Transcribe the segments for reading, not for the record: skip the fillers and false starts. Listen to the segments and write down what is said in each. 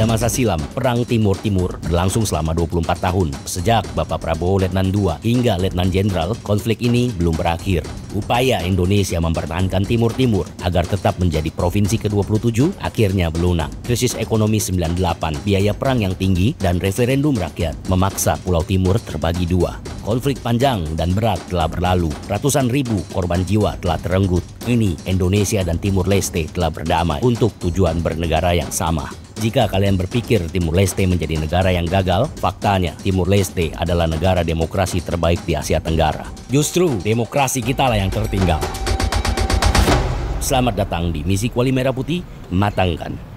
Pada masa silam, Perang Timur-Timur berlangsung selama 24 tahun. Sejak Bapak Prabowo Letnan II hingga Letnan Jenderal, konflik ini belum berakhir. Upaya Indonesia mempertahankan Timur-Timur agar tetap menjadi provinsi ke-27 akhirnya berlunak. Krisis ekonomi 98, biaya perang yang tinggi, dan referendum rakyat memaksa Pulau Timur terbagi dua. Konflik panjang dan berat telah berlalu. Ratusan ribu korban jiwa telah terenggut. Kini Indonesia dan Timur Leste telah berdamai untuk tujuan bernegara yang sama. Jika kalian berpikir Timur Leste menjadi negara yang gagal, faktanya Timur Leste adalah negara demokrasi terbaik di Asia Tenggara. Justru demokrasi kita lah yang tertinggal. Selamat datang di Misi Kuali Merah Putih, matangkan.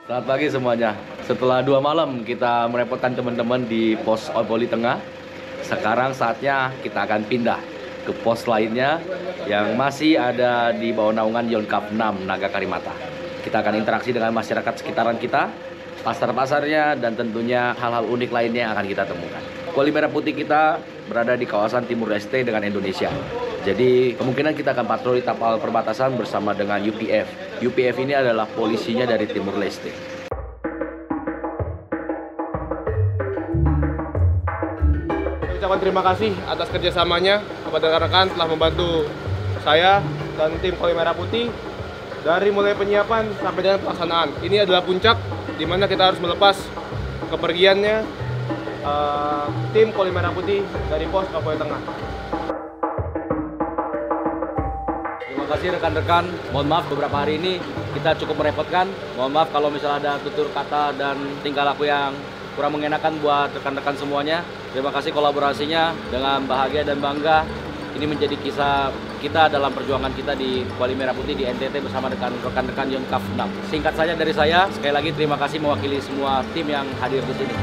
Selamat pagi semuanya. Setelah 2 malam kita merepotkan teman-teman di pos Oipoli Tengah, sekarang saatnya kita akan pindah ke pos lainnya yang masih ada di bawah naungan Yonkav 6 Naga Karimata. Kita akan interaksi dengan masyarakat sekitaran kita, pasar-pasarnya, dan tentunya hal-hal unik lainnya yang akan kita temukan. Kuali Merah Putih kita berada di kawasan Timur Leste dengan Indonesia. Jadi kemungkinan kita akan patroli tapal perbatasan bersama dengan UPF. UPF ini adalah polisinya dari Timur Leste. Ucapan terima kasih atas kerjasamanya kepada rekan-rekan telah membantu saya dan tim Kuali Merah Putih dari mulai penyiapan sampai dengan pelaksanaan. Ini adalah puncak di mana kita harus melepas kepergiannya tim Kuali Merah Putih dari pos Oipoli Tengah. Terima kasih rekan-rekan. Mohon maaf beberapa hari ini kita cukup merepotkan. Mohon maaf kalau misalnya ada tutur kata dan tingkah laku yang kurang mengenakan buat rekan-rekan semuanya. Terima kasih kolaborasinya dengan bahagia dan bangga. Ini menjadi kisah kita dalam perjuangan kita di Kuali Merah Putih di NTT bersama dengan rekan-rekan Yonkav 6. Singkat saja dari saya, sekali lagi terima kasih mewakili semua tim yang hadir di sini.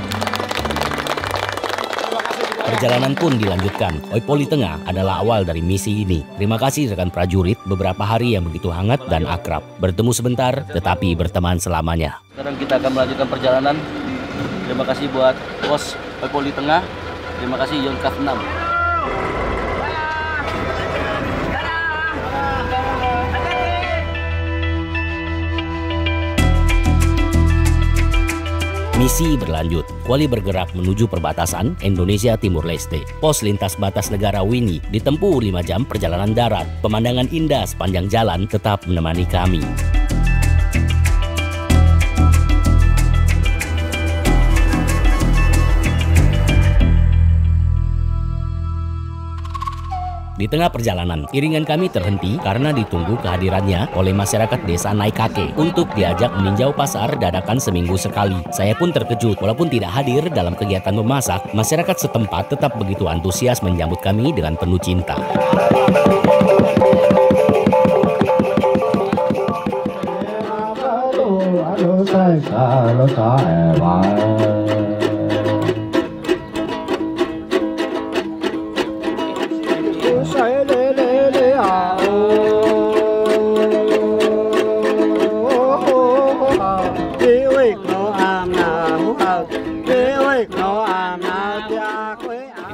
Perjalanan pun dilanjutkan. Oipoli Tengah adalah awal dari misi ini. Terima kasih rekan prajurit, beberapa hari yang begitu hangat dan akrab. Bertemu sebentar, tetapi berteman selamanya. Sekarang kita akan melanjutkan perjalanan. Terima kasih buat pos Oipoli Tengah. Terima kasih Yonkav 6. Misi berlanjut. Kuali bergerak menuju perbatasan Indonesia Timur Leste. Pos lintas batas negara Wini ditempuh 5 jam perjalanan darat. Pemandangan indah sepanjang jalan tetap menemani kami. Di tengah perjalanan, iringan kami terhenti karena ditunggu kehadirannya oleh masyarakat desa Naikake untuk diajak meninjau pasar dadakan seminggu sekali. Saya pun terkejut, walaupun tidak hadir dalam kegiatan memasak, masyarakat setempat tetap begitu antusias menyambut kami dengan penuh cinta.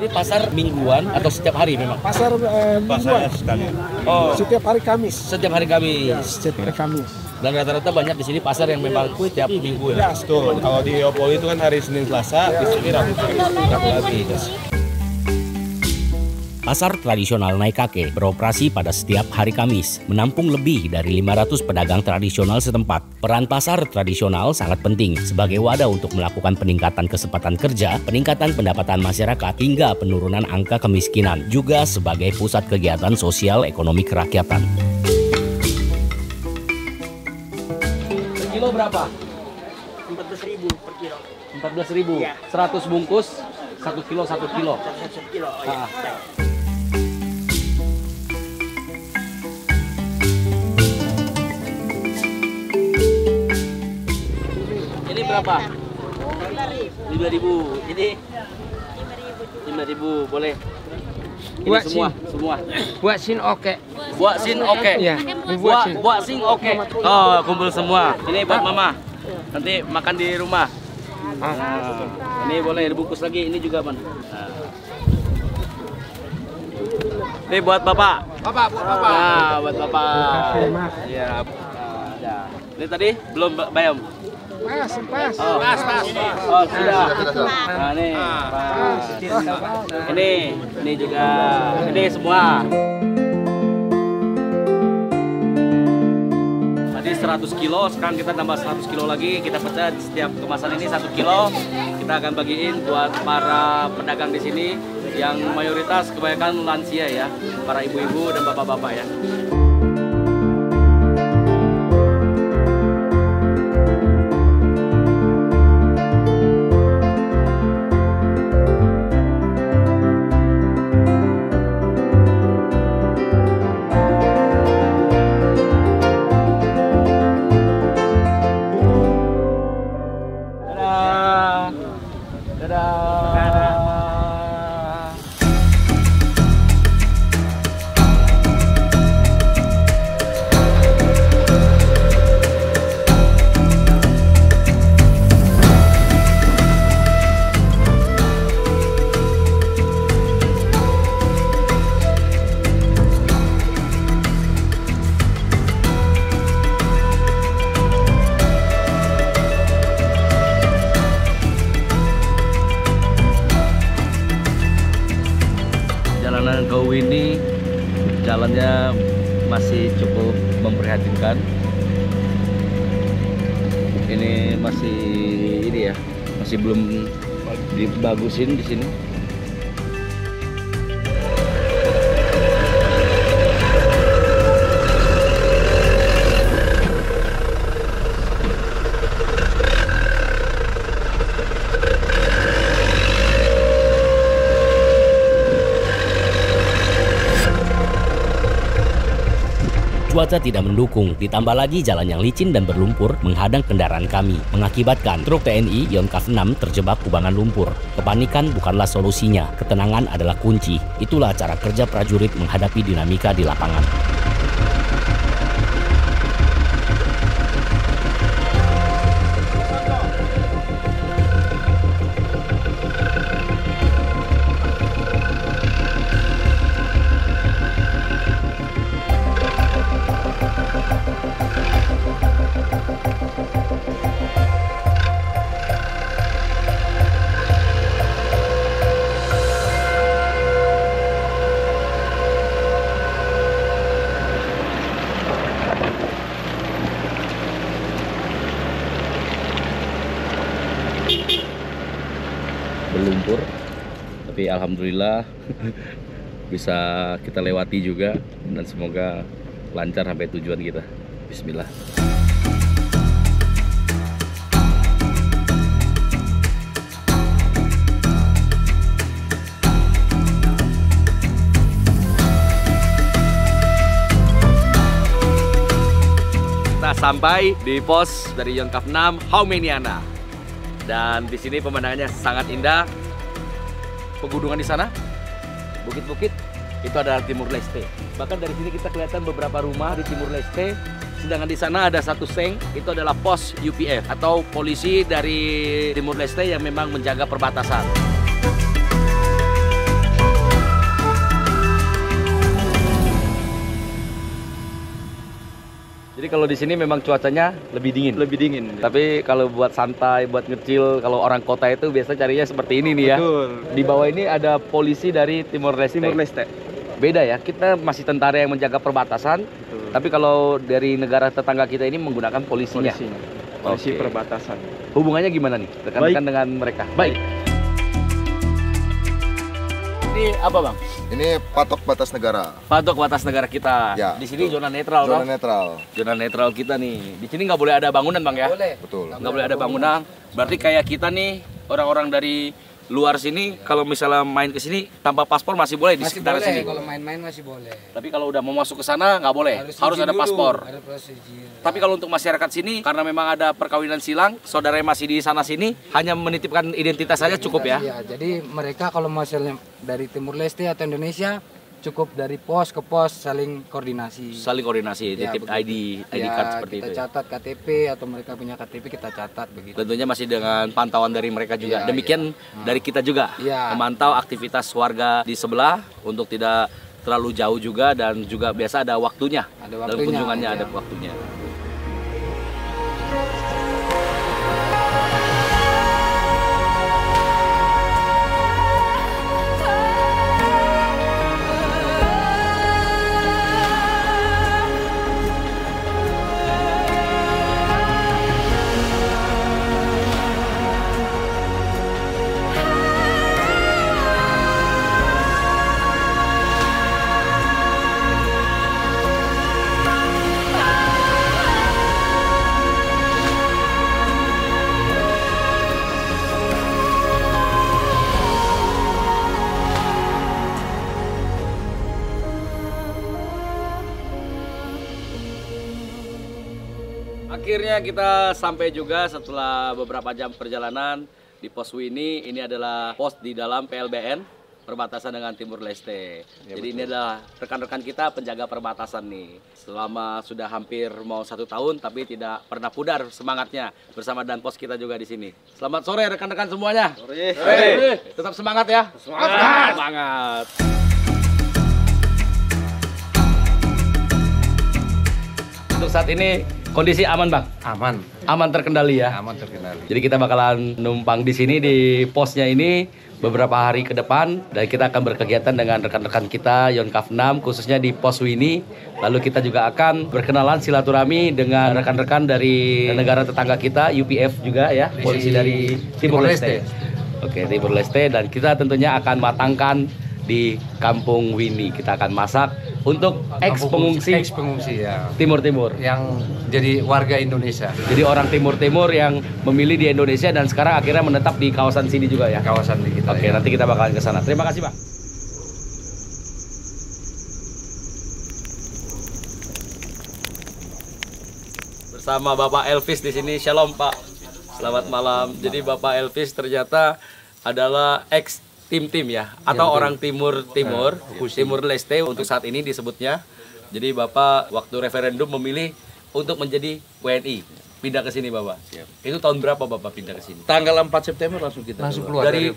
Ini pasar mingguan atau setiap hari memang? Pasar mingguan. Oh, Setiap hari Kamis. setiap hari Kamis. Setiap hari Kamis. Dan rata-rata banyak di sini pasar yang memang setiap minggu ya. Ya, betul. Kalau di Oipoli itu kan hari Senin Selasa, di sini Rabu lagi. Pasar tradisional Naikake beroperasi pada setiap hari Kamis, menampung lebih dari 500 pedagang tradisional setempat. Peran pasar tradisional sangat penting sebagai wadah untuk melakukan peningkatan kesempatan kerja, peningkatan pendapatan masyarakat, hingga penurunan angka kemiskinan, juga sebagai pusat kegiatan sosial ekonomi kerakyatan. Per kilo berapa? 14.000 per kilo. 14.000. Ya. 100 bungkus, 1 kilo, 1 kilo. 1 kilo. Ah. Ini berapa? 5.000. Ini 5.000 boleh. Ini Buat semua. Buat sin oke. Buat sin oke. Ya, Buat sin oke. Oh, kumpul semua. Ini buat mama. Nanti makan di rumah. Nah, ini boleh dibungkus lagi. Ini juga, Man. Nah. Ini buat Bapak. Bapak, buat Bapak. Nah, buat Bapak. Terima kasih, Mas. Iya. Ada. Ini tadi belum bayam. Pas, pas. Oh, Pas. Oh, sudah. Nah, nih. Pas. Ini juga. Ini semua. Tadi 100 kilo, sekarang kita tambah 100 kilo lagi. Kita pecah setiap kemasan ini 1 kilo. Kita akan bagiin buat para pedagang di sini yang mayoritas kebanyakan lansia ya, para ibu-ibu dan bapak-bapak ya. Jalanan Kau ini jalannya masih cukup memprihatinkan. Ini masih ini ya, masih belum dibagusin di sini. Cuaca tidak mendukung, ditambah lagi jalan yang licin dan berlumpur menghadang kendaraan kami, mengakibatkan truk TNI Yonkav 6 terjebak kubangan lumpur. Kepanikan bukanlah solusinya, ketenangan adalah kunci. Itulah cara kerja prajurit menghadapi dinamika di lapangan. Berlumpur, tapi alhamdulillah bisa kita lewati juga dan semoga lancar sampai tujuan kita. Bismillah. Kita sampai di pos dari Yonkav 6 Haumeniana. Dan di sini pemandangannya sangat indah. Pegunungan di sana, bukit-bukit, itu adalah Timur Leste. Bahkan dari sini kita kelihatan beberapa rumah di Timur Leste. Sedangkan di sana ada satu seng, itu adalah pos UPF atau polisi dari Timur Leste yang memang menjaga perbatasan. Jadi kalau di sini memang cuacanya lebih dingin. Lebih dingin. Tapi kalau buat santai, buat ngecil, kalau orang kota itu biasa carinya seperti ini nih ya. Betul. Di bawah ini ada polisi dari Timor Leste. Timur Leste. Beda ya, kita masih tentara yang menjaga perbatasan. Betul. Tapi kalau dari negara tetangga kita ini menggunakan polisinya. Polisi Oke. perbatasan. Hubungannya gimana nih? Rekan-rekan dengan mereka? Baik. Ini apa bang? Ini patok batas negara. Patok batas negara kita. Ya, Di sini betul. zona netral, Zona toh? netral. Zona netral kita nih. Di sini nggak boleh ada bangunan bang ya? Boleh. Betul. Nggak boleh ada bangunan. Berarti kayak kita nih orang-orang dari luar sini kalau misalnya main ke sini tanpa paspor masih boleh di Masih sekitar boleh, sini. kalau main-main masih boleh. Tapi kalau udah mau masuk ke sana nggak boleh. Harus izin ada dulu, paspor. Ada prosedur. Tapi kalau untuk masyarakat sini karena memang ada perkawinan silang, saudara yang masih di sana sini hanya menitipkan identitas saja cukup ya. Iya, jadi mereka kalau misalnya dari Timur Leste atau Indonesia cukup dari pos ke pos saling koordinasi. Saling koordinasi, Ya, titip begitu. ID card seperti kita itu. Ya. catat KTP atau mereka punya KTP kita catat begitu. Tentunya masih dengan pantauan dari mereka juga. Iya, Demikian dari kita juga Iya. memantau aktivitas warga di sebelah untuk tidak terlalu jauh juga, dan juga biasa ada waktunya. Ada Dalam waktunya, kunjungannya ya. ada waktunya. Akhirnya kita sampai juga setelah beberapa jam perjalanan di pos Wini. Ini adalah pos di dalam PLBN, perbatasan dengan Timur Leste. Jadi ini adalah rekan-rekan kita penjaga perbatasan nih. Selama sudah hampir mau 1 tahun, tapi tidak pernah pudar semangatnya bersama Danpos kita juga di sini. Selamat sore rekan-rekan semuanya. Sore. Tetap semangat ya. Semangat. Semangat. Untuk saat ini kondisi aman, Bang? Aman terkendali ya? Aman terkendali. Jadi kita bakalan numpang di sini di posnya ini beberapa hari ke depan, dan kita akan berkegiatan dengan rekan-rekan kita Yonkav 6 khususnya di pos Wini. Lalu kita juga akan berkenalan silaturahmi dengan rekan-rekan dari negara tetangga kita, UPF juga ya, polisi dari Timur Leste. Oke, Timur Leste, dan kita tentunya akan matangkan di Kampung Wini. Kita akan masak untuk ex-pengungsi ya. Timur-Timur. Yang jadi warga Indonesia. Jadi orang Timur-Timur yang memilih di Indonesia dan sekarang akhirnya menetap di kawasan sini juga ya. Kawasan di kita. Oke, nanti kita bakalan ke sana. Terima kasih, Pak. Bersama Bapak Elvis di sini. Shalom, Pak. Selamat malam. Jadi Bapak Elvis ternyata adalah ex tim-tim ya, atau orang Timur Leste untuk saat ini disebutnya. Jadi Bapak waktu referendum memilih untuk menjadi WNI, pindah ke sini Bapak. Siap. Itu tahun berapa Bapak pindah ke sini? Tanggal 4 September langsung kita keluar dari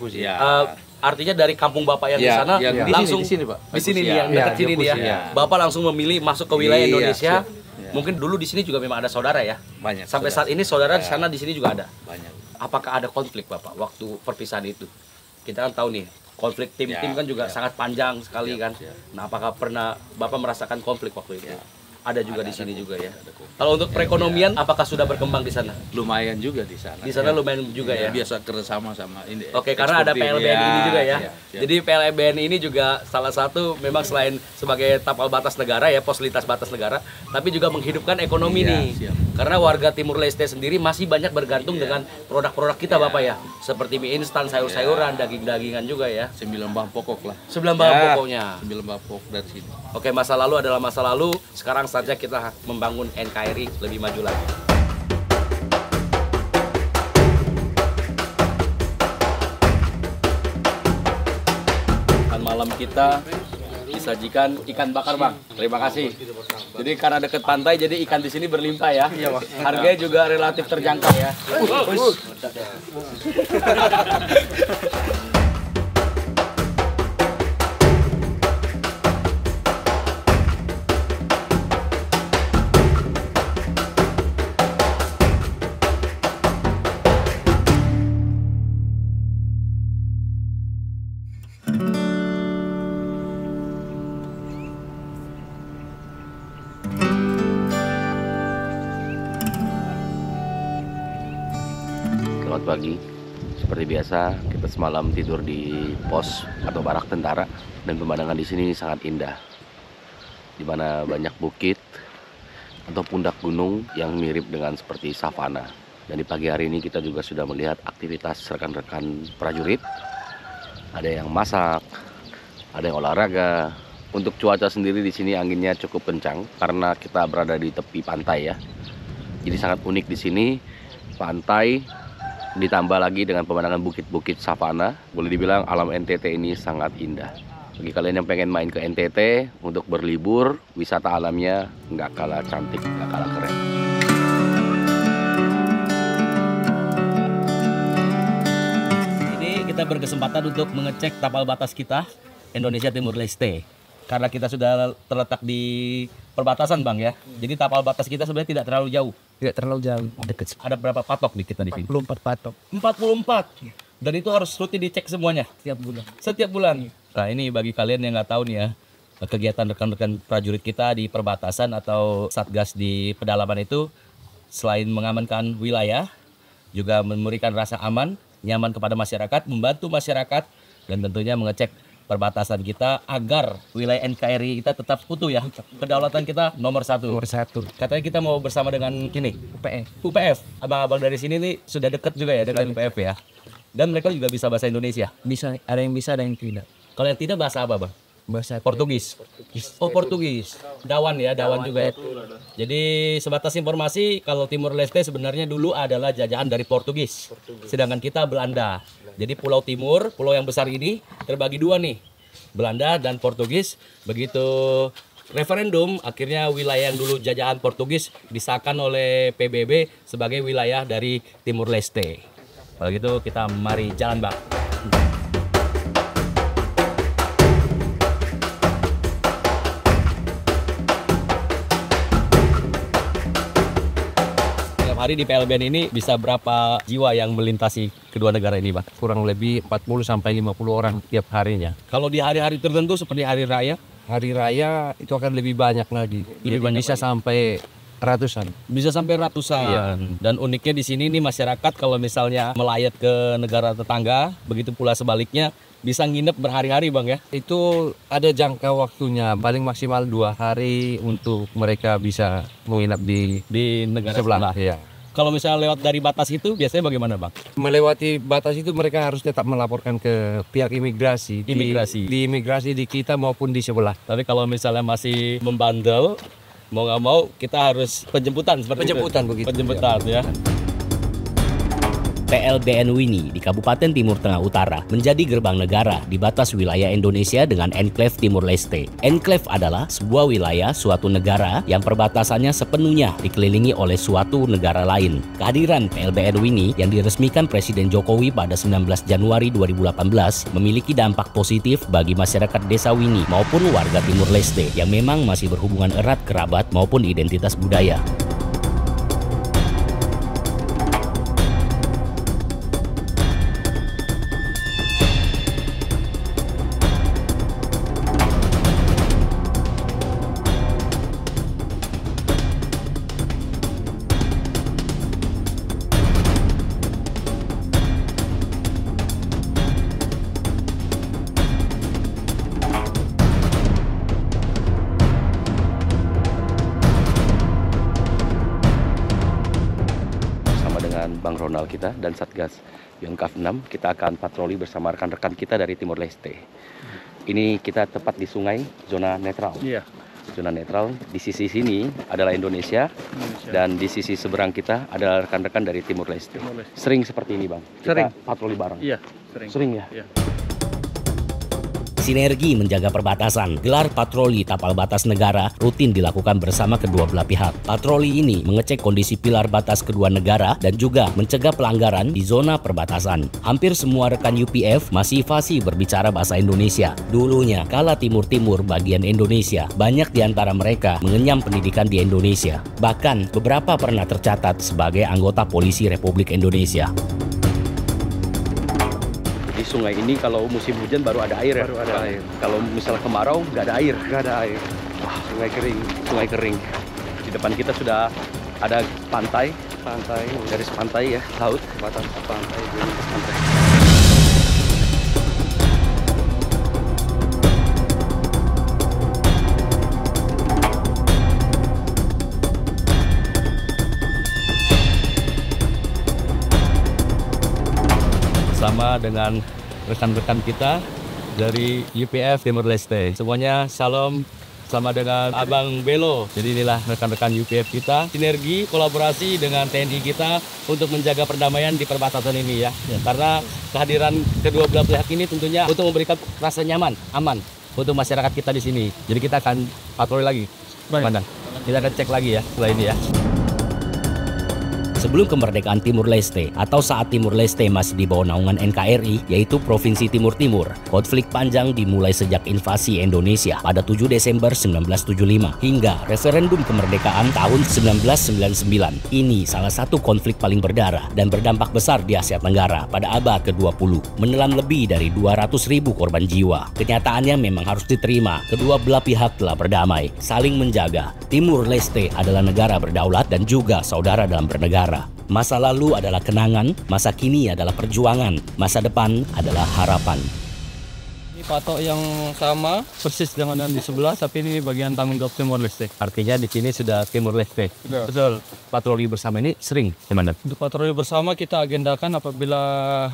artinya dari kampung Bapak yang di Ya, sana yang langsung di sini, Pak. di sini nih, Ya, yang dekat ya, sini nih ya. ya. Bapak langsung memilih masuk ke wilayah Iya, Indonesia. siap. Ya. Mungkin dulu di sini juga memang ada saudara ya. Banyak. Sampai saat ini saudara di sana di sini juga ada. Banyak. Apakah ada konflik Bapak waktu perpisahan itu? Kita kan tahu nih, konflik tim-tim Ya, kan juga sangat panjang sekali kan. siap. Nah, apakah pernah Bapak merasakan konflik waktu itu? Ya. Ada juga di sini juga ya. Ada konflik. Kalau untuk perekonomian, apakah sudah berkembang di sana? Lumayan juga di sana. Di sana lumayan juga ya. Biasa kerjasama sama ini. Oke, karena ada eksportir. PLBN ini juga ya. Siap. Jadi PLBN ini juga salah satu memang selain sebagai tapal batas negara ya, pos lintas batas negara, tapi juga menghidupkan ekonomi Iya, nih. siap. Karena warga Timur Leste sendiri masih banyak bergantung dengan produk-produk kita Bapak ya. Seperti mie instan, sayur-sayuran, daging-dagingan juga ya. 9 bahan pokok lah. 9 bahan Ya, pokoknya. 9 bahan pokok dari sini. Oke, masa lalu adalah masa lalu. Sekarang saja kita membangun NKRI lebih maju lagi. Makan malam kita disajikan ikan bakar, Bang. Terima kasih. Jadi karena dekat pantai, jadi ikan di sini berlimpah ya. Harganya juga relatif terjangkau ya. Selamat pagi. Seperti biasa, kita semalam tidur di pos atau barak tentara, dan pemandangan di sini sangat indah. Di mana banyak bukit atau pundak gunung yang mirip dengan seperti savana. Dan di pagi hari ini kita juga sudah melihat aktivitas rekan-rekan prajurit. Ada yang masak, ada yang olahraga. Untuk cuaca sendiri di sini anginnya cukup kencang karena kita berada di tepi pantai ya. Jadi sangat unik di sini, pantai ditambah lagi dengan pemandangan bukit-bukit savana. Boleh dibilang alam NTT ini sangat indah. Bagi kalian yang pengen main ke NTT untuk berlibur, wisata alamnya nggak kalah cantik, nggak kalah keren. Ini kita berkesempatan untuk mengecek tapal batas kita, Indonesia Timur Leste. karena kita sudah terletak di perbatasan Bang ya. Jadi tapal batas kita sebenarnya tidak terlalu jauh. Tidak terlalu jauh, dekat. Ada berapa patok nih kita di sini? 44 patok 44. Dan itu harus rutin dicek semuanya tiap bulan. setiap bulan. Nah ini bagi kalian yang nggak tahu nih ya, kegiatan rekan-rekan prajurit kita di perbatasan atau satgas di pedalaman itu selain mengamankan wilayah, juga memberikan rasa aman, nyaman kepada masyarakat, membantu masyarakat, dan tentunya mengecek perbatasan kita agar wilayah NKRI kita tetap utuh ya. Kedaulatan kita nomor 1. Nomor 1. Katanya kita mau bersama dengan ini UPF. UPF. Abang-abang dari sini nih sudah dekat juga ya dengan UPF ya. Dan mereka juga bisa bahasa Indonesia. Bisa, ada yang bisa, ada yang tidak. Kalau yang tidak bahasa apa Bang? Bahasa Portugis. Oh Portugis. Dawan ya, Dawan juga ya. Jadi sebatas informasi kalau Timur Leste sebenarnya dulu adalah jajahan dari Portugis. Sedangkan kita Belanda. Jadi Pulau Timur, pulau yang besar ini terbagi dua nih. Belanda dan Portugis. Begitu referendum, akhirnya wilayah yang dulu jajahan Portugis disahkan oleh PBB sebagai wilayah dari Timur Leste. Kalau gitu kita mari jalan Bang. Hari di PLBN ini bisa berapa jiwa yang melintasi kedua negara ini, Bang? kurang lebih 40 sampai 50 orang tiap harinya. Kalau di hari-hari tertentu seperti hari raya, Hari raya itu akan lebih banyak lagi. Lebih banyak bisa sampai ratusan. bisa sampai ratusan. Iya. Dan uniknya di sini nih masyarakat kalau misalnya melayat ke negara tetangga, begitu pula sebaliknya bisa nginep berhari-hari, Bang ya. Itu ada jangka waktunya, paling maksimal 2 hari untuk mereka bisa menginap Di negara sebelah. sebelah. Ya. Kalau misalnya lewat dari batas itu biasanya bagaimana, Bang? Melewati batas itu mereka harus tetap melaporkan ke pihak imigrasi. Imigrasi. Di imigrasi di kita maupun di sebelah. Tapi kalau misalnya masih membandel, mau nggak mau kita harus penjemputan seperti Penjemputan itu. begitu. Penjemputan ya. PLBN Wini di Kabupaten Timur Tengah Utara menjadi gerbang negara di batas wilayah Indonesia dengan enklave Timur Leste. Enklave adalah sebuah wilayah suatu negara yang perbatasannya sepenuhnya dikelilingi oleh suatu negara lain. Kehadiran PLBN Wini yang diresmikan Presiden Jokowi pada 19 Januari 2018 memiliki dampak positif bagi masyarakat desa Wini maupun warga Timur Leste yang memang masih berhubungan erat kerabat maupun identitas budaya. Bang Ronald kita dan Satgas Yonkav 6, kita akan patroli bersama rekan-rekan kita dari Timur Leste. Ini kita tepat di sungai, zona netral. Iya. Zona netral, di sisi sini adalah Indonesia, dan di sisi seberang kita adalah rekan-rekan dari Timur Leste. Sering seperti ini, Bang? Sering. Kita patroli bareng? Iya, sering. Sering ya? Iya. Sinergi menjaga perbatasan, gelar patroli tapal batas negara rutin dilakukan bersama kedua belah pihak. Patroli ini mengecek kondisi pilar batas kedua negara dan juga mencegah pelanggaran di zona perbatasan. Hampir semua rekan UPF masih fasih berbicara bahasa Indonesia. Dulunya, kala timur-timur bagian Indonesia, banyak di antara mereka mengenyam pendidikan di Indonesia. Bahkan, beberapa pernah tercatat sebagai anggota polisi Republik Indonesia. Di sungai ini kalau musim hujan baru ada air ya? Baru ada air. Kalau misalnya kemarau nggak ada air? Nggak ada air. Wah, sungai kering. Sungai kering. Di depan kita sudah ada pantai. Pantai, Garis pantai ya, laut. batas pantai, garis pantai. Sama dengan rekan-rekan kita dari UPF Timur Leste. Semuanya salam, sama dengan Abang Belo. Jadi inilah rekan-rekan UPF kita. Sinergi, kolaborasi dengan TNI kita untuk menjaga perdamaian di perbatasan ini ya. Karena kehadiran kedua belah pihak ini tentunya untuk memberikan rasa nyaman, aman untuk masyarakat kita di sini. Jadi kita akan patroli lagi. Baik. Kita akan cek lagi ya setelah ini ya. Sebelum kemerdekaan Timur Leste atau saat Timur Leste masih di bawah naungan NKRI, yaitu Provinsi Timur Timur, konflik panjang dimulai sejak invasi Indonesia pada 7 Desember 1975 hingga referendum kemerdekaan tahun 1999. Ini salah satu konflik paling berdarah dan berdampak besar di Asia Tenggara pada abad ke-20, menelan lebih dari 200.000 korban jiwa. Kenyataannya memang harus diterima, kedua belah pihak telah berdamai, saling menjaga. Timur Leste adalah negara berdaulat dan juga saudara dalam bernegara. Masa lalu adalah kenangan, masa kini adalah perjuangan, masa depan adalah harapan. Patok yang sama persis dengan yang di sebelah, tapi ini bagian tanggung jawab Timor Leste. Artinya di sini sudah Timur Leste. Betul. Patroli bersama ini sering, Komandan? Untuk patroli bersama kita agendakan apabila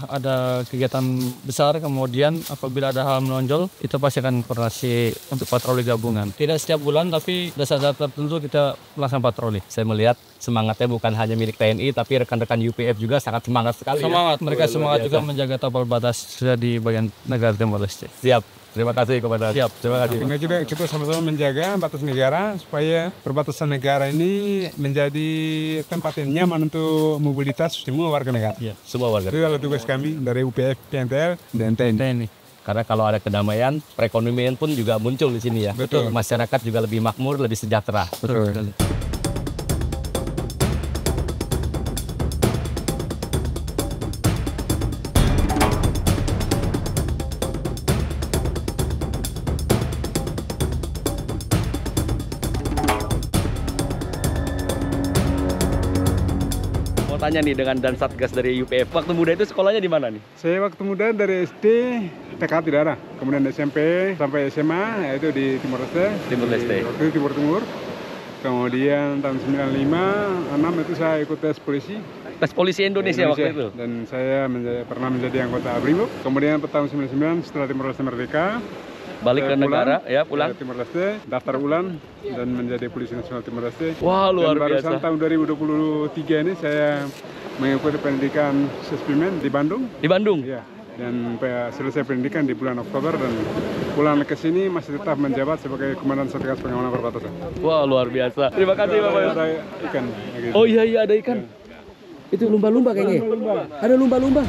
ada kegiatan besar, kemudian apabila ada hal menonjol, kita pasti akan koordinasi untuk patroli gabungan. Tidak setiap bulan, tapi saat tertentu kita melaksanakan patroli. Saya melihat semangatnya bukan hanya milik TNI, tapi rekan-rekan UPF juga sangat semangat sekali. Semangat, mereka semangat juga menjaga tapal batas sudah di bagian negara Timor Leste. Siap. Terima kasih Komandan. Siap. Terima kasih. Kita sama-sama menjaga batas negara supaya perbatasan negara ini menjadi tempat yang nyaman untuk mobilitas semua warga negara. Ya, semua warga. Itu adalah tugas kami dari UPF, PNTL, dan TNI. Karena kalau ada kedamaian, perekonomian pun juga muncul di sini ya. Betul. Masyarakat juga lebih makmur, lebih sejahtera. Betul. Tanya nih dengan dan Satgas dari UPF. Waktu muda itu sekolahnya di mana nih? Saya waktu muda dari SD, TK tidak ada. Kemudian SMP sampai SMA, yaitu di Timor Leste. Timur Leste. Waktu itu Timur Timur. Kemudian tahun 95, 6 itu saya ikut tes polisi. Tes polisi Indonesia waktu itu? Dan saya pernah menjadi anggota Brimob. Kemudian tahun 99 setelah Timor Leste merdeka, balik ke negara, ya pulang ke Timor Leste, daftar ulang dan menjadi polisi nasional Timor Leste. Wah, luar biasa. Dan barusan tahun 2023 ini saya mengikuti pendidikan Sespimen di Bandung. Di Bandung? Ya. Dan selesai pendidikan di bulan Oktober dan pulang ke sini masih tetap menjabat sebagai Komandan Satgas Pengamanan Perbatasan. Wah, luar biasa. Terima kasih Bapak. Ada ikan. Gitu. Oh iya ada ikan. Itu lumba-lumba kayaknya. Ada lumba-lumba.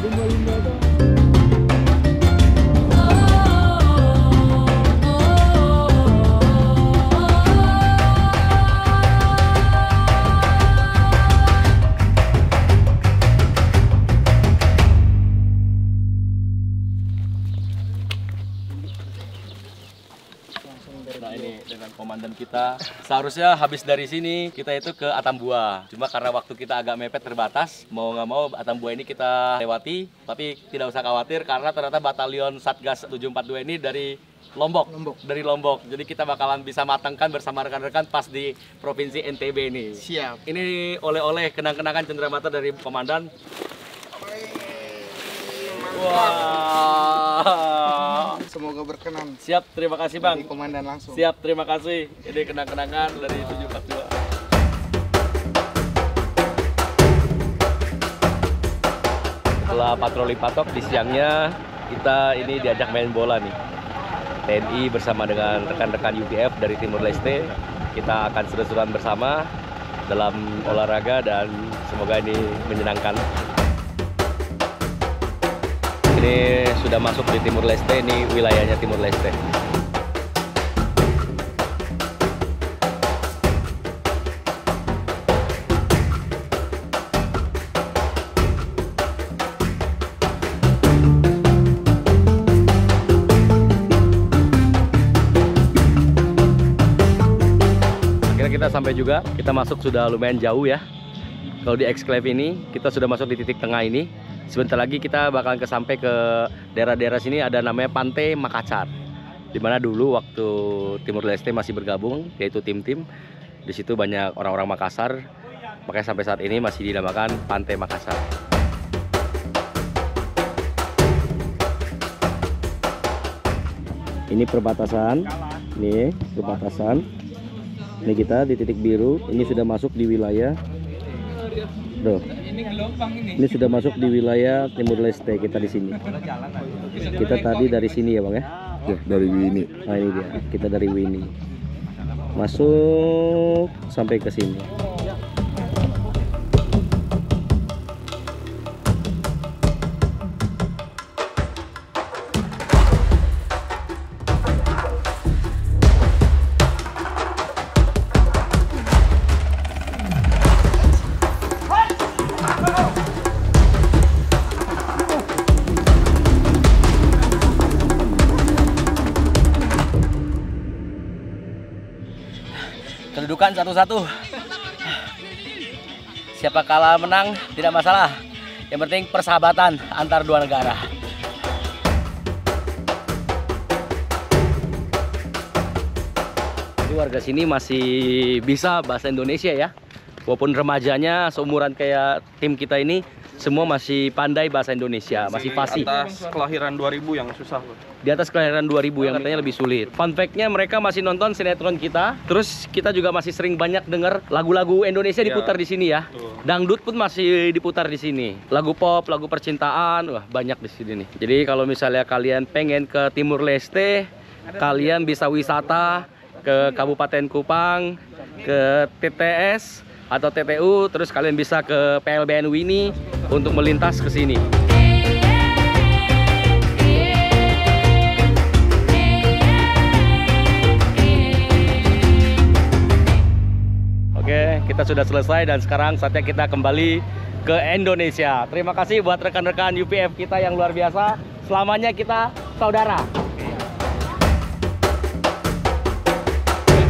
Nah ini dengan komandan kita, seharusnya habis dari sini kita itu ke Atambua. Cuma karena waktu kita agak mepet terbatas, mau nggak mau Atambua ini kita lewati. Tapi tidak usah khawatir karena ternyata batalion Satgas 742 ini dari Lombok. Dari Lombok. Jadi kita bakalan bisa matangkan bersama rekan-rekan pas di Provinsi NTB ini. Siap. Ini oleh-oleh kenang-kenangan cenderamata dari komandan. Wah. Semoga berkenan. Siap, terima kasih Bang. Dari komandan langsung. Siap, terima kasih. Ini kenang-kenangan dari 742. Setelah patroli patok di siangnya, kita ini diajak main bola nih. TNI bersama dengan rekan-rekan UPF dari Timor Leste. Kita akan seru-seruan bersama dalam olahraga dan semoga ini menyenangkan. Ini sudah masuk di Timor Leste, ini wilayahnya Timor Leste. Akhirnya kita sampai juga, kita masuk sudah lumayan jauh ya. Kalau di Exclave ini, kita sudah masuk di titik tengah ini. Sebentar lagi kita bakalan sampai ke daerah-daerah sini ada namanya Pantai Makassar. Dimana dulu waktu Timor Leste masih bergabung, yaitu tim-tim. Di situ banyak orang-orang Makassar, makanya sampai saat ini masih dinamakan Pantai Makassar. Ini perbatasan, ini perbatasan. Ini kita di titik biru, ini sudah masuk di wilayah. Tuh. Ini sudah masuk di wilayah Timor Leste kita di sini. Kita tadi dari sini ya Bang ya? Ya, dari Wini. Nah ini dia, kita dari Wini. Masuk sampai ke sini. Kedudukan 1-1. Siapa kalah menang tidak masalah. Yang penting persahabatan antar dua negara. Jadi warga sini masih bisa bahasa Indonesia ya. Walaupun remajanya seumuran kayak tim kita ini, semua masih pandai bahasa Indonesia, masih fasih. Atas kelahiran 2000 yang susah. Di atas kelahiran 2000 yang katanya lebih sulit. Fun fact-nya mereka masih nonton sinetron kita. Terus kita juga masih sering banyak dengar lagu-lagu Indonesia diputar di sini ya. Dangdut pun masih diputar di sini. Lagu pop, lagu percintaan, wah banyak di sini nih. Jadi kalau misalnya kalian pengen ke Timur Leste, kalian bisa wisata ke Kabupaten Kupang, ke TTS atau TTU, terus kalian bisa ke PLBN Wini untuk melintas ke sini. Oke, kita sudah selesai dan sekarang saatnya kita kembali ke Indonesia. Terima kasih buat rekan-rekan UPF kita yang luar biasa. Selamanya kita saudara.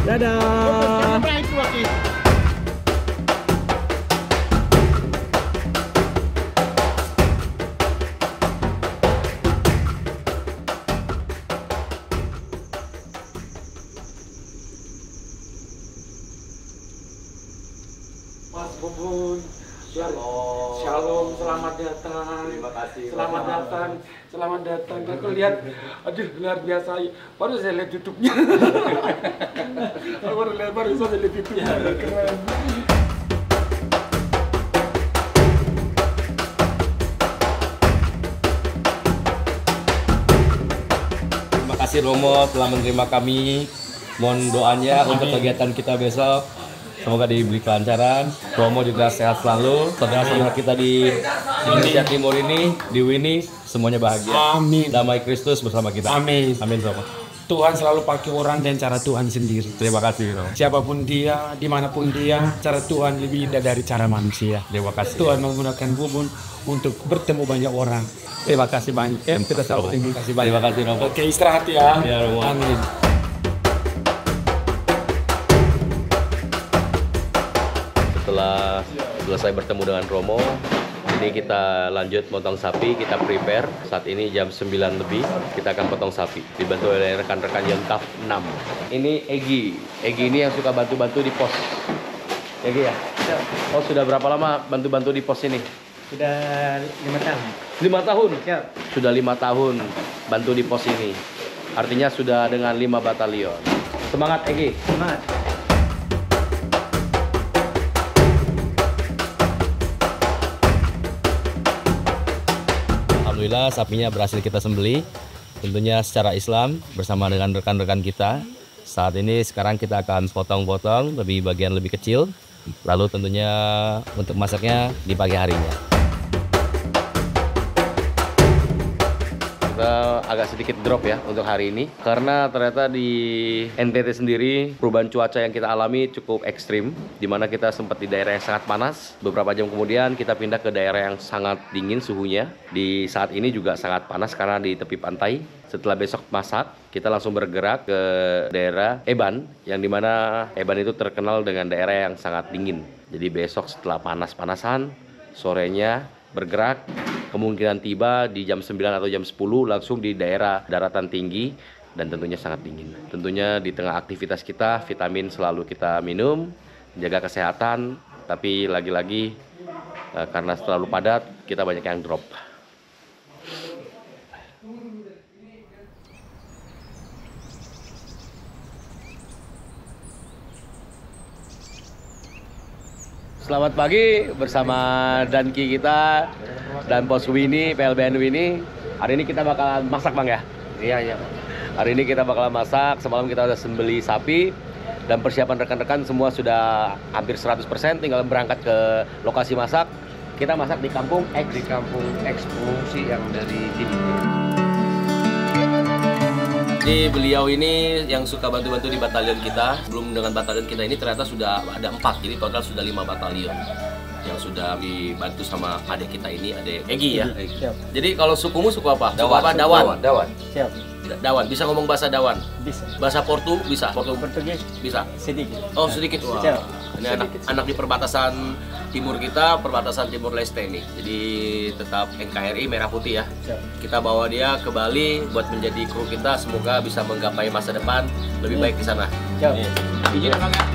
Dadah. Mas Bubun, shalom, selamat datang. Terima kasih. Selamat datang, selamat datang. Aku lihat, aduh luar biasa. Baru saya lihat YouTube-nya. baru saya lihat YouTube-nya. Keren. Terima kasih Romo telah menerima kami. Mohon doanya untuk kegiatan kita besok. Semoga diberi kelancaran. Romo juga sehat selalu. Saudara-saudara kita di Indonesia Timur ini, di Wini, semuanya bahagia. Amin. Damai Kristus bersama kita. Amin. Amin Romo. Tuhan selalu pakai orang dan cara Tuhan sendiri. Terima kasih Romo. Siapapun dia, dimanapun dia, cara Tuhan lebih indah dari cara manusia. Terima kasih. Tuhan menggunakan Bubun untuk bertemu banyak orang. Terima kasih banyak. Kita selalu terima kasih banyak. Terima kasih Romo. Oke, istirahat ya. Ya Romo. Amin. Setelah selesai bertemu dengan Romo, ini kita lanjut potong sapi, kita prepare. Saat ini jam 9 lebih, kita akan potong sapi. Dibantu oleh rekan-rekan Yontaf 6. Ini Egi. Egi ini yang suka bantu-bantu di pos. Egi ya? Oh, sudah berapa lama bantu-bantu di pos ini? Sudah 5 tahun. 5 tahun? Siap. Sudah 5 tahun bantu di pos ini. Artinya sudah dengan 5 batalion. Semangat Egi. Semangat. Alhamdulillah sapinya berhasil kita sembelih, tentunya secara Islam bersama dengan rekan-rekan kita. Saat ini sekarang kita akan potong-potong lebih bagian lebih kecil, lalu tentunya untuk masaknya di pagi harinya. Kita agak sedikit drop ya untuk hari ini, karena ternyata di NTT sendiri perubahan cuaca yang kita alami cukup ekstrim, di mana kita sempat di daerah yang sangat panas. Beberapa jam kemudian kita pindah ke daerah yang sangat dingin suhunya. Di saat ini juga sangat panas karena di tepi pantai. Setelah besok masak, kita langsung bergerak ke daerah Eban, yang dimana Eban itu terkenal dengan daerah yang sangat dingin. Jadi besok setelah panas-panasan, sorenya bergerak, kemungkinan tiba di jam 9 atau jam 10 langsung di daerah daratan tinggi dan tentunya sangat dingin. Tentunya di tengah aktivitas kita, vitamin selalu kita minum, jaga kesehatan, tapi lagi-lagi karena terlalu padat, kita banyak yang drop. Selamat pagi bersama Danki kita dan Pos Wini, PLBN Wini. Hari ini kita bakalan masak Bang ya? Iya. Hari ini kita bakalan masak, semalam kita udah sembeli sapi. Dan persiapan rekan-rekan semua sudah hampir 100%, tinggal berangkat ke lokasi masak. Kita masak di kampung X. Di kampung X pengungsi yang dari sini. Jadi beliau ini yang suka bantu-bantu di batalion kita. Belum dengan batalion kita ini ternyata sudah ada 4, jadi total sudah 5 batalion yang sudah dibantu sama adik kita ini, adik Egi ya. Siap. Jadi kalau sukumu suku apa? Dawan. Dawan. Siap. Dawan. Bisa ngomong bahasa Dawan? Bisa. Bahasa Portugis? Portugis? Bisa. Sedikit. Oh, sedikit. Wah. Ini anak di perbatasan timur kita, perbatasan Timur Leste nih. Jadi tetap NKRI Merah Putih ya. Kita bawa dia ke Bali buat menjadi kru kita. Semoga bisa menggapai masa depan lebih baik di sana. Izin Bang ya.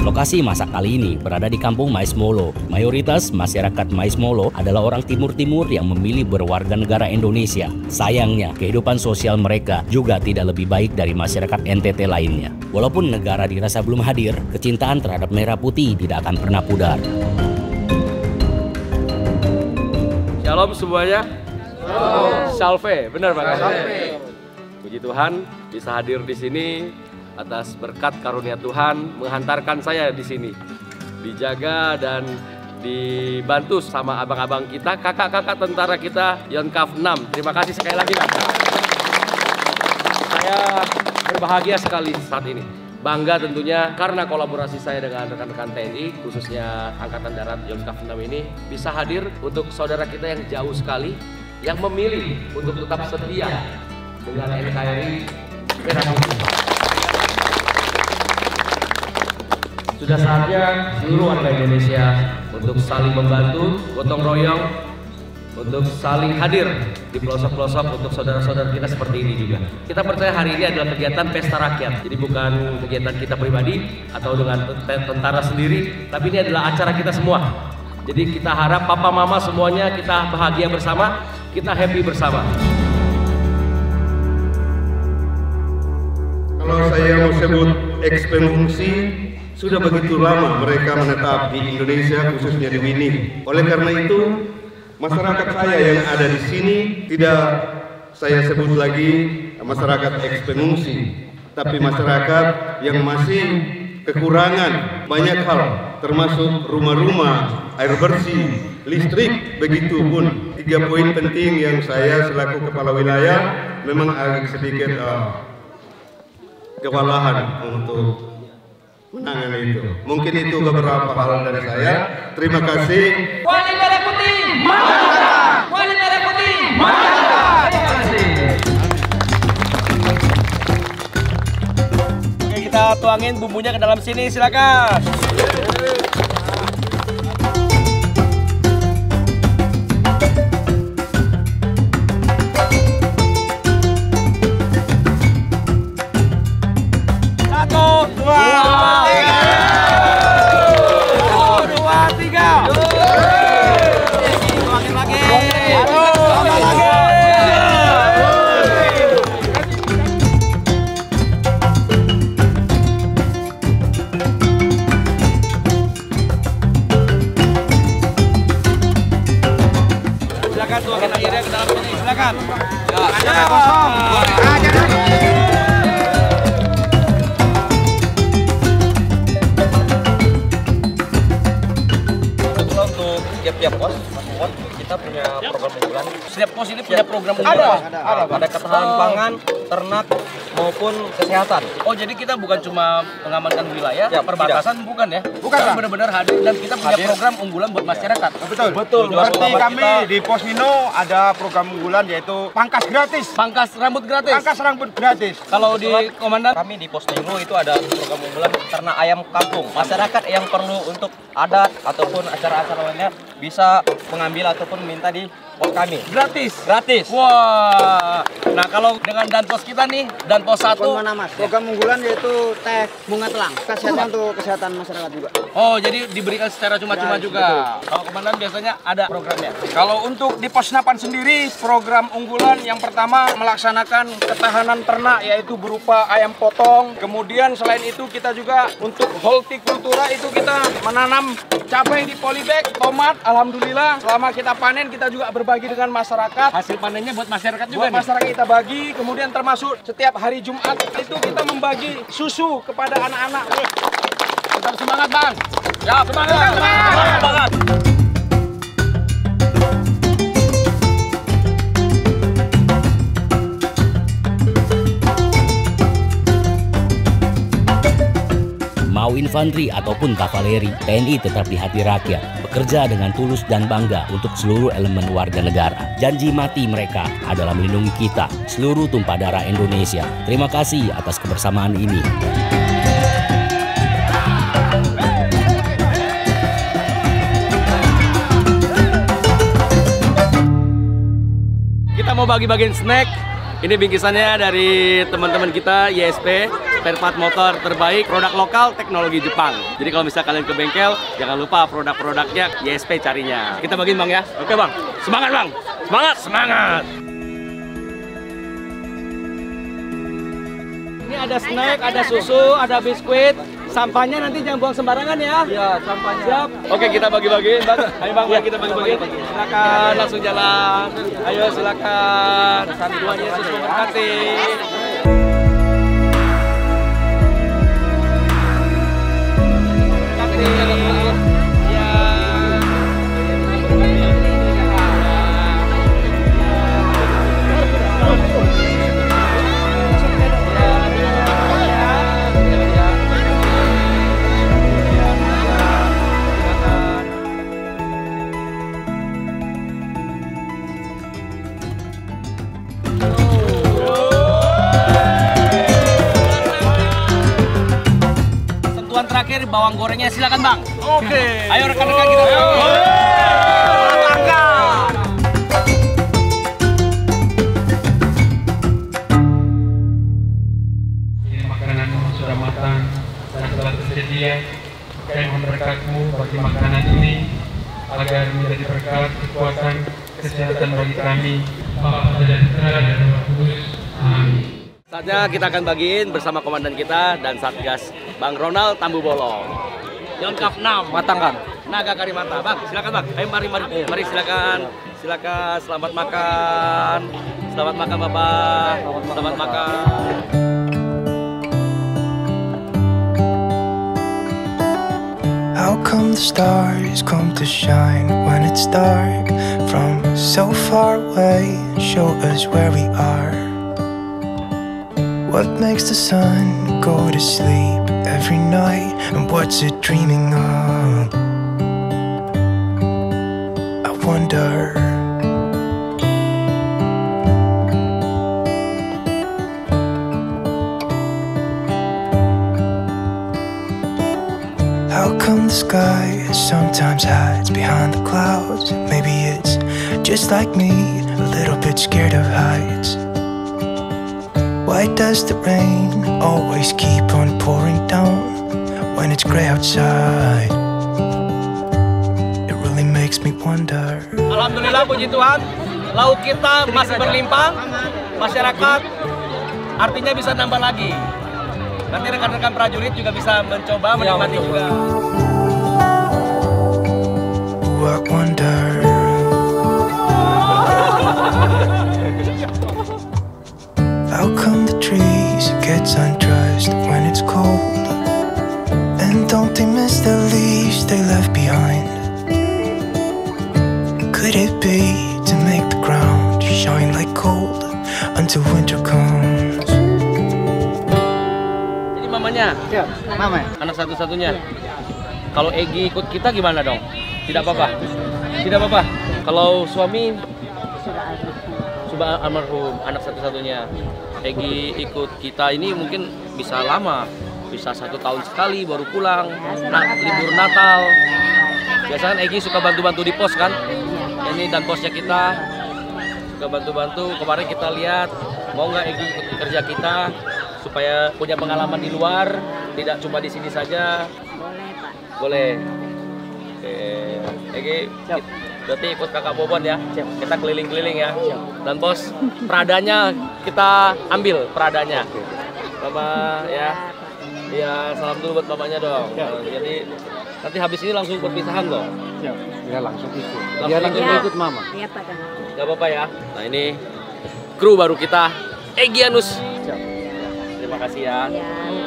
Lokasi masak kali ini berada di kampung Maismolo. Mayoritas masyarakat Maismolo adalah orang timur-timur yang memilih berwarga negara Indonesia. Sayangnya, kehidupan sosial mereka juga tidak lebih baik dari masyarakat NTT lainnya. Walaupun negara dirasa belum hadir, kecintaan terhadap Merah Putih tidak akan pernah pudar. Shalom semuanya. Salve, benar Bang. Puji Tuhan bisa hadir di sini. Atas berkat karunia Tuhan menghantarkan saya di sini, dijaga dan dibantu sama abang-abang kita, kakak-kakak tentara kita Yonkav 6. Terima kasih sekali lagi Kak. Saya berbahagia sekali saat ini. Bangga tentunya karena kolaborasi saya dengan rekan-rekan TNI, khususnya Angkatan Darat Yonkav 6 ini bisa hadir untuk saudara kita yang jauh sekali, yang memilih untuk tetap setia dengan NKRI Merah Putih. Sudah saatnya seluruh warga Indonesia untuk saling membantu, gotong royong, untuk saling hadir di pelosok-pelosok untuk saudara-saudara kita seperti ini juga. Kita percaya hari ini adalah kegiatan pesta rakyat, jadi bukan kegiatan kita pribadi atau dengan tentara sendiri, tapi ini adalah acara kita semua. Jadi kita harap papa mama semuanya kita bahagia bersama, kita happy bersama. Kalau saya mau sebut ekspengungsi, sudah begitu lama mereka menetap di Indonesia, khususnya di Wini. Oleh karena itu, masyarakat saya yang ada di sini tidak saya sebut lagi masyarakat ekspengungsi, tapi masyarakat yang masih kekurangan banyak hal, termasuk rumah-rumah, air bersih, listrik, begitupun. 3 poin penting yang saya selaku kepala wilayah memang agak sedikit kewalahan untuk menangani itu. Mungkin itu beberapa hal dari saya. Terima kasih. Wali Merah Putih, mantap! Wali Merah Putih, mantap! Terima kasih. Oke, kita tuangin bumbunya ke dalam sini, silakan. Tuangin airnya ke dalam sini, silakan. Jangan kosong. Untuk tiap-tiap pos kita punya program unggulan. Setiap pos ini punya program unggulan. Ada ketahanan pangan, ternak maupun kesehatan. Oh, jadi kita bukan cuma mengamankan wilayah, perbatasan bukan ya? Bukan. Kita benar-benar hadir dan kita punya program unggulan buat masyarakat. Betul. Seperti kami di Pos Mino ada program unggulan yaitu pangkas gratis. Pangkas rambut gratis. Pangkas rambut gratis. Kalau di komandan kami di Pos Mino itu ada program unggulan ternak ayam kampung. Masyarakat yang perlu untuk adat ataupun acara-acara lainnya bisa mengambil ataupun minta di pos kami. Gratis. Wah. Nah, kalau dengan Danpos kita nih, Danpos 1 program unggulan yaitu teh bunga telang. Kesehatan untuk kesehatan masyarakat juga. Oh, jadi diberikan secara cuma-cuma juga. Kalau komandan biasanya ada programnya. Kalau untuk di Pos 8 sendiri, program unggulan yang pertama melaksanakan ketahanan ternak yaitu berupa ayam potong. Kemudian selain itu kita juga untuk hortikultura itu kita menanam cabai di polybag, tomat. Alhamdulillah selama kita panen kita juga berbagi dengan masyarakat. Hasil panennya buat masyarakat juga buat masyarakat kita bagi. Kemudian termasuk setiap hari Jumat itu kita membagi susu kepada anak-anak. Tetap semangat, Bang. Ya, semangat. Mau infanteri ataupun kavaleri, TNI tetap di hati rakyat, bekerja dengan tulus dan bangga untuk seluruh elemen warga negara. Janji mati mereka adalah melindungi kita, seluruh tumpah darah Indonesia. Terima kasih atas kebersamaan ini. Kita mau bagi-bagiin snack. Ini bingkisannya dari teman-teman kita YSP, spare part motor terbaik, produk lokal, teknologi Jepang. Jadi kalau misalnya kalian ke bengkel, jangan lupa produk-produknya YSP carinya. Kita bagiin Bang ya. Oke Bang, semangat Bang. Semangat, semangat. Ini ada snack, ada susu, ada biskuit. Sampahnya nanti jangan buang sembarangan ya. Iya, sampahnya. Siap. Oke, kita bagi-bagiin, Bang. Ayo Bang, kita bagi-bagiin. Silakan langsung jalan. Ayo silakan. Tuhan Yesus memberkati. Terakhir bawang gorengnya silakan Bang. Oke. Ayo rekan-rekan kita. Ini makanan sudah matang dan telah tersedia. Kami memberkatmu bagi makanan ini agar menjadi berkat kekuatan kesehatan bagi kami. Bapa dan Putra dan Roh Kudus. Amin. Saatnya kita akan bagiin bersama komandan kita dan Satgas Bang Ronald Tambu Bolong. Lengkap 6 matangkan. Naga Karimata. Bang, silakan Bang. Ayo mari silakan. Silakan, selamat makan. Selamat makan Bapak. Selamat makan. How come the stars come to shine when it's dark from so far away? Show us where we are. What makes the sun go to sleep every night? And what's it dreaming of? I wonder. How come the sky sometimes hides behind the clouds? Maybe it's just like me, a little bit scared of heights. Why does the rain always keep on pouring down when it's gray outside? It really makes me wonder. Alhamdulillah, puji Tuhan, lauk kita masih berlimpah, masyarakat artinya bisa nambah lagi. Nanti rekan-rekan prajurit juga bisa mencoba menikmati juga. I wonder. How come the trees get undressed when it's cold? And don't they miss the leaves they left behind? Could it be to make the ground shine like gold until winter comes? Ini mamanya? Ya, mama. Anak satu-satunya. Kalau Egi ikut kita gimana dong? Tidak apa-apa? Tidak apa-apa? Kalau suami? Sudah almarhum, anak satu-satunya. Egi ikut kita ini mungkin bisa lama, bisa 1 tahun sekali baru pulang. Nah, libur Natal. Biasanya kan Egi suka bantu-bantu di pos kan? Ini dan posnya kita suka bantu-bantu. Kemarin kita lihat mau nggak Egi ikut kerja kita supaya punya pengalaman di luar, tidak cuma di sini saja. Boleh Pak. Boleh. Oke, Egi. Berarti ikut kakak Bobon ya, kita keliling-keliling ya. Dan bos, peradanya kita ambil peradanya. Bapak ya, ya salam dulu buat bapaknya dong. Jadi nanti habis ini langsung perpisahan loh. Ya langsung ikut. Dia langsung ikut mama. Iya Pak. Gak apa-apa ya. Nah ini kru baru kita, Egyanus. Terima kasih ya.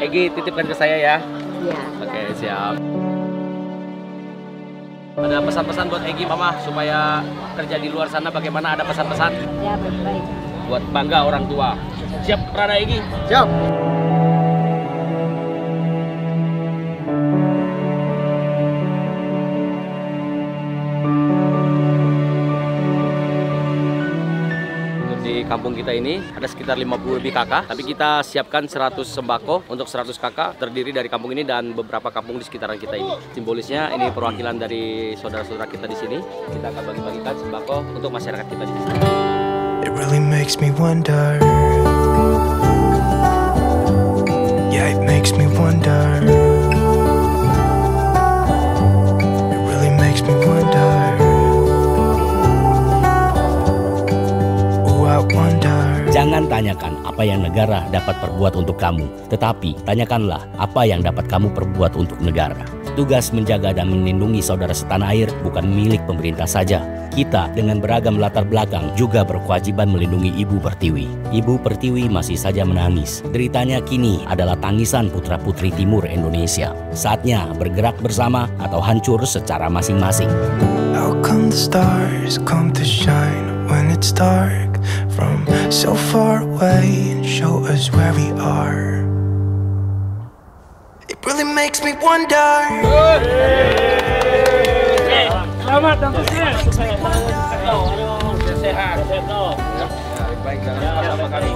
Egi titipkan ke saya ya. Iya. Oke siap. Ada pesan-pesan buat Egi Mama supaya kerja di luar sana bagaimana, ada pesan-pesan? Ya baik-baik. Buat bangga orang tua. Siap Prada Egi? Siap. kampung kita ini ada sekitar 50 lebih kakak, tapi kita siapkan 100 sembako untuk 100 kakak terdiri dari kampung ini dan beberapa kampung di sekitaran kita ini. Simbolisnya ini perwakilan dari saudara-saudara kita di sini. Kita akan bagi-bagikan sembako untuk masyarakat kita di sini. It really makes me wonder. Yeah, it makes me wonder. It really makes me wonder. Oh, I wonder. Jangan tanyakan apa yang negara dapat perbuat untuk kamu, tetapi tanyakanlah apa yang dapat kamu perbuat untuk negara. Tugas menjaga dan melindungi saudara setanah air bukan milik pemerintah saja. Kita dengan beragam latar belakang juga berkewajiban melindungi Ibu Pertiwi. Ibu Pertiwi masih saja menangis. Deritanya kini adalah tangisan putra-putri timur Indonesia. Saatnya bergerak bersama atau hancur secara masing-masing. How come the stars come to shine when it's dark from so far away and show us where we are? It really makes me wonder. Selamat dan sukses. Sehat. Baik, jangan lupa kami.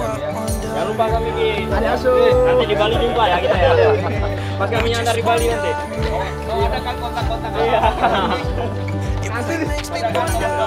Jangan lupa kami ada asuh. Nanti di Bali jumpa ya kita ya. Pas kami nyandar di Bali nanti. Oh, ada kan kontak-kontak. Iya. It really makes me wonder.